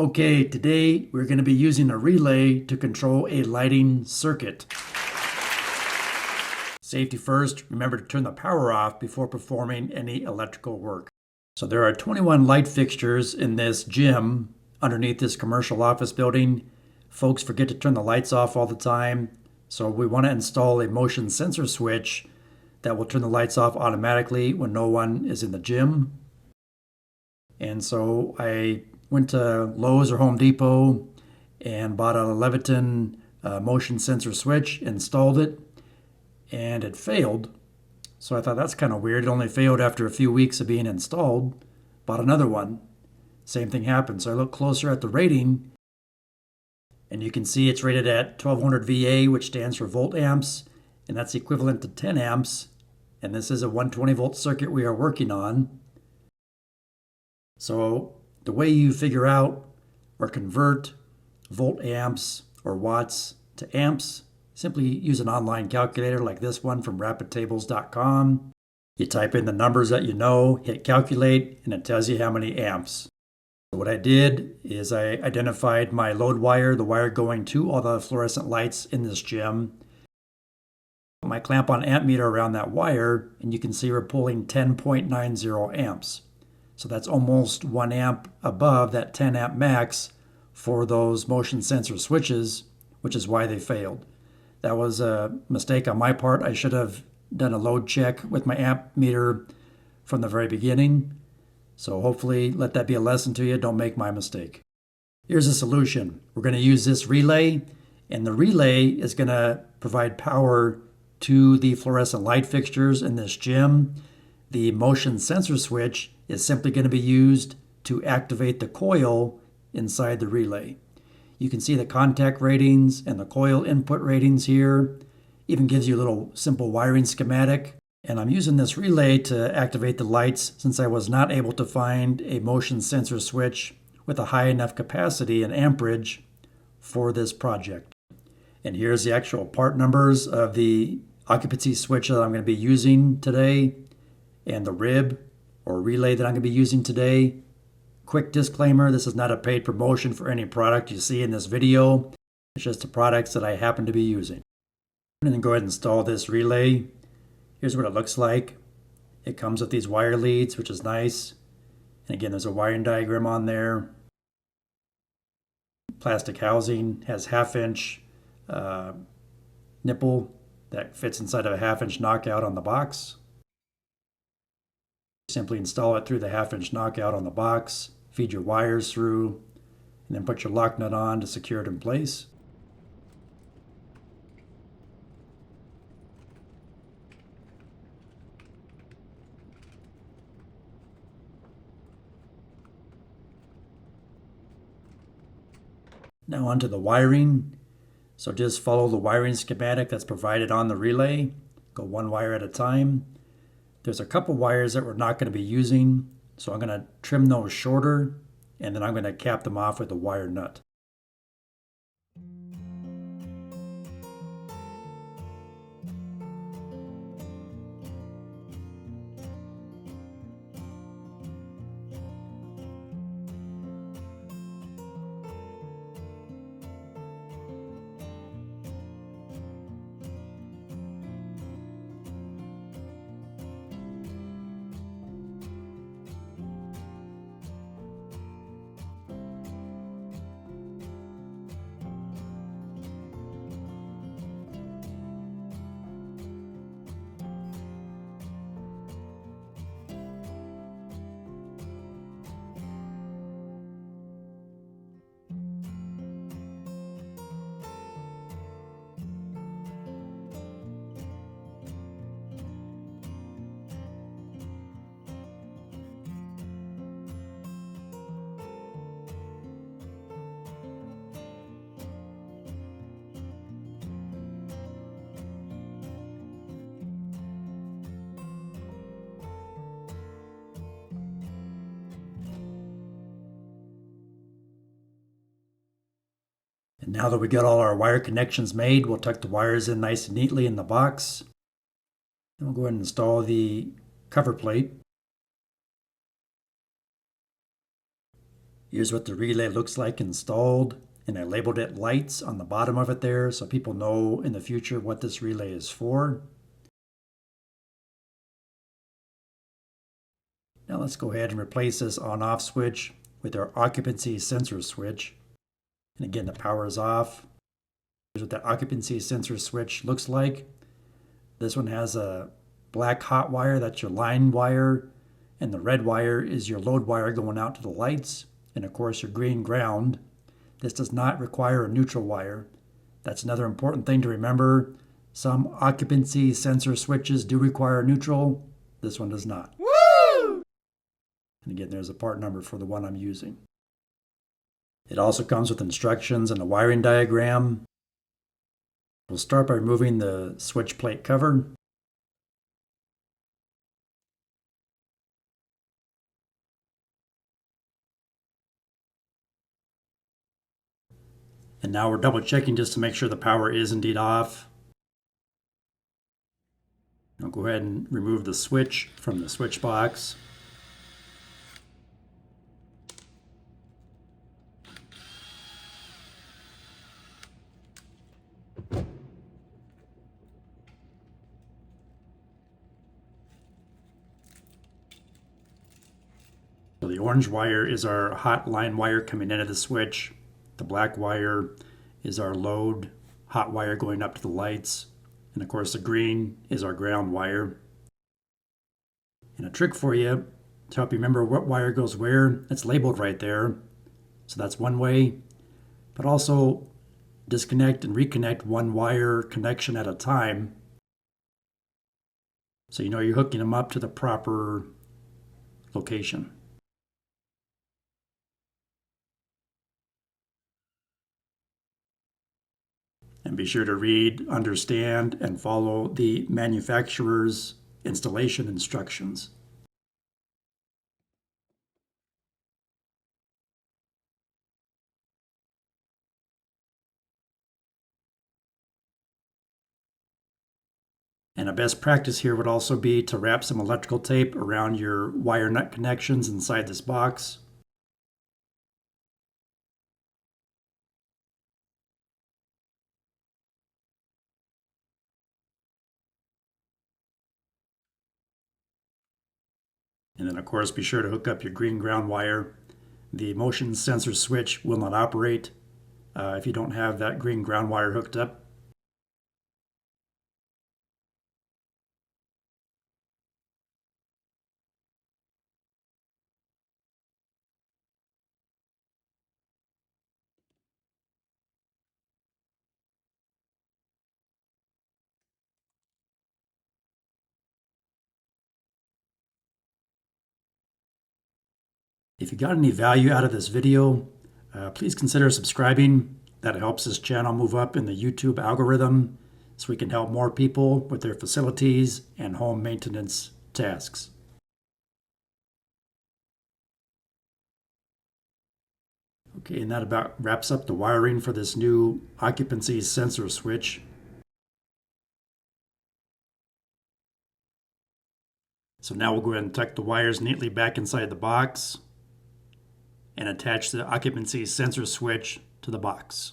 Okay, today we're going to be using a relay to control a lighting circuit. Safety first, remember to turn the power off before performing any electrical work. So there are 21 light fixtures in this gym underneath this commercial office building. Folks forget to turn the lights off all the time, so we want to install a motion sensor switch that will turn the lights off automatically when no one is in the gym. And so I went to Lowe's or Home Depot and bought a Leviton motion sensor switch, installed it, and it failed. So I thought that's kind of weird. It only failed after a few weeks of being installed. Bought another one. Same thing happened. So I looked closer at the rating, and you can see it's rated at 1200 VA, which stands for volt amps, and that's equivalent to 10 amps. And this is a 120 volt circuit we are working on. So the way you figure out or convert volt amps or watts to amps, simply use an online calculator like this one from rapidtables.com. You type in the numbers that you know, hit calculate, and it tells you how many amps. So what I did is I identified my load wire, the wire going to all the fluorescent lights in this gym. Put my clamp on amp meter around that wire, and you can see we're pulling 10.90 amps. So that's almost 1 amp above that 10 amp max for those motion sensor switches, which is why they failed. That was a mistake on my part. I should have done a load check with my amp meter from the very beginning. So hopefully let that be a lesson to you. Don't make my mistake. Here's a solution. We're going to use this relay, and the relay is going to provide power to the fluorescent light fixtures in this gym. The motion sensor switch is simply going to be used to activate the coil inside the relay. You can see the contact ratings and the coil input ratings here. Even gives you a little simple wiring schematic. And I'm using this relay to activate the lights since I was not able to find a motion sensor switch with a high enough capacity and amperage for this project. And here's the actual part numbers of the occupancy switch that I'm going to be using today and the rib or relay that I'm going to be using today. Quick disclaimer, this is not a paid promotion for any product you see in this video. It's just the products that I happen to be using. I'm going to go ahead and install this relay. Here's what it looks like. It comes with these wire leads, which is nice. And again, there's a wiring diagram on there. Plastic housing has 1/2 inch nipple that fits inside of a 1/2 inch knockout on the box. Simply install it through the 1/2 inch knockout on the box, feed your wires through, and then put your lock nut on to secure it in place. Now onto the wiring. So just follow the wiring schematic that's provided on the relay. Go one wire at a time. There's a couple wires that we're not going to be using, so I'm going to trim those shorter, and then I'm going to cap them off with a wire nut. And now that we got all our wire connections made, we'll tuck the wires in nice and neatly in the box. Then we'll go ahead and install the cover plate. Here's what the relay looks like installed, and I labeled it lights on the bottom of it there so people know in the future what this relay is for. Now let's go ahead and replace this on-off switch with our occupancy sensor switch. And again, the power is off. Here's what that occupancy sensor switch looks like. This one has a black hot wire, that's your line wire, and the red wire is your load wire going out to the lights, and of course your green ground. This does not require a neutral wire. That's another important thing to remember. Some occupancy sensor switches do require neutral. This one does not. Woo! And again, there's a part number for the one I'm using. It also comes with instructions and a wiring diagram. We'll start by removing the switch plate cover. And now we're double checking just to make sure the power is indeed off. I'll go ahead and remove the switch from the switch box. So the orange wire is our hot line wire coming into the switch. The black wire is our load hot wire going up to the lights. And of course the green is our ground wire. And a trick for you to help you remember what wire goes where, it's labeled right there. So that's one way. But also disconnect and reconnect one wire connection at a time. So you know you're hooking them up to the proper location. And be sure to read, understand, and follow the manufacturer's installation instructions. And a best practice here would also be to wrap some electrical tape around your wire nut connections inside this box. And then of course be sure to hook up your green ground wire. The motion sensor switch will not operate if you don't have that green ground wire hooked up. If you got any value out of this video, please consider subscribing. That helps this channel move up in the YouTube algorithm so we can help more people with their facilities and home maintenance tasks. Okay, and that about wraps up the wiring for this new occupancy sensor switch. So now we'll go ahead and tuck the wires neatly back inside the box and attach the occupancy sensor switch to the box.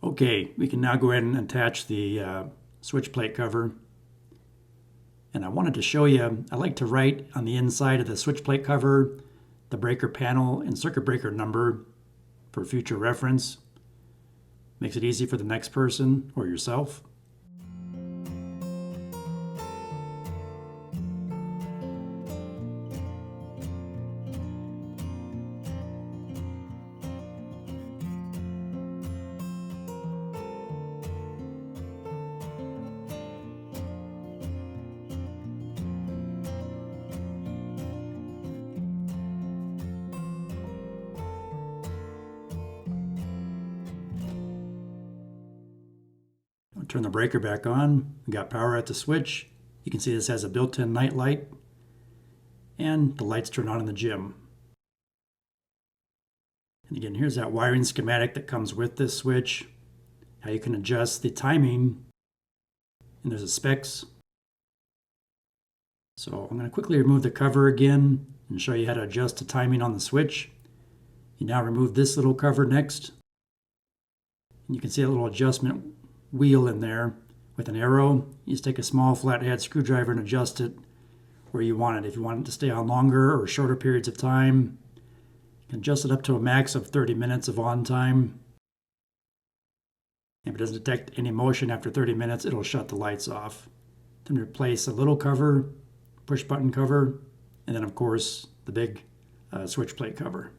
Okay, we can now go ahead and attach the switch plate cover. And I wanted to show you, I like to write on the inside of the switch plate cover the breaker panel and circuit breaker number for future reference. Makes it easy for the next person or yourself. Turn the breaker back on. We got power at the switch. You can see this has a built-in night light, and the lights turn on in the gym. And again, here's that wiring schematic that comes with this switch, how you can adjust the timing, and there's a specs. So I'm going to quickly remove the cover again and show you how to adjust the timing on the switch. You now remove this little cover next. And you can see a little adjustment wheel in there with an arrow. You just take a small flathead screwdriver and adjust it where you want it. If you want it to stay on longer or shorter periods of time, you can adjust it up to a max of 30 minutes of on time. If it doesn't detect any motion after 30 minutes, it'll shut the lights off. Then replace a little cover, push button cover, and then of course the big switch plate cover.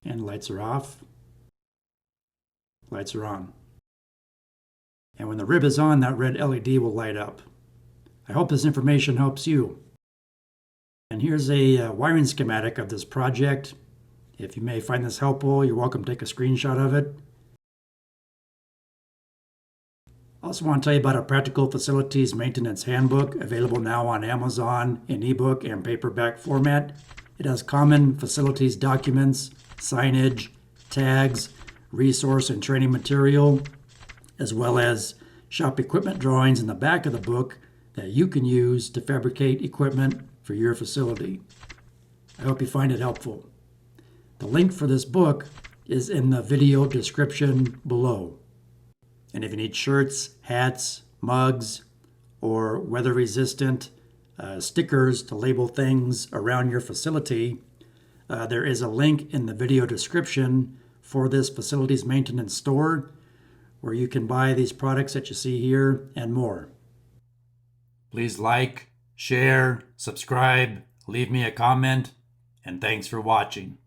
And lights are off, lights are on. And when the rib is on, that red LED will light up. I hope this information helps you. And here's a wiring schematic of this project. If you may find this helpful, you're welcome to take a screenshot of it. I also want to tell you about a practical facilities maintenance handbook available now on Amazon in ebook and paperback format. It has common facilities documents, signage, tags, resource and training material, as well as shop equipment drawings in the back of the book that you can use to fabricate equipment for your facility. I hope you find it helpful. The link for this book is in the video description below. And if you need shirts, hats, mugs, or weather-resistant stickers to label things around your facility, there is a link in the video description for this facilities maintenance store where you can buy these products that you see here and more. Please like, share, subscribe, leave me a comment, and thanks for watching.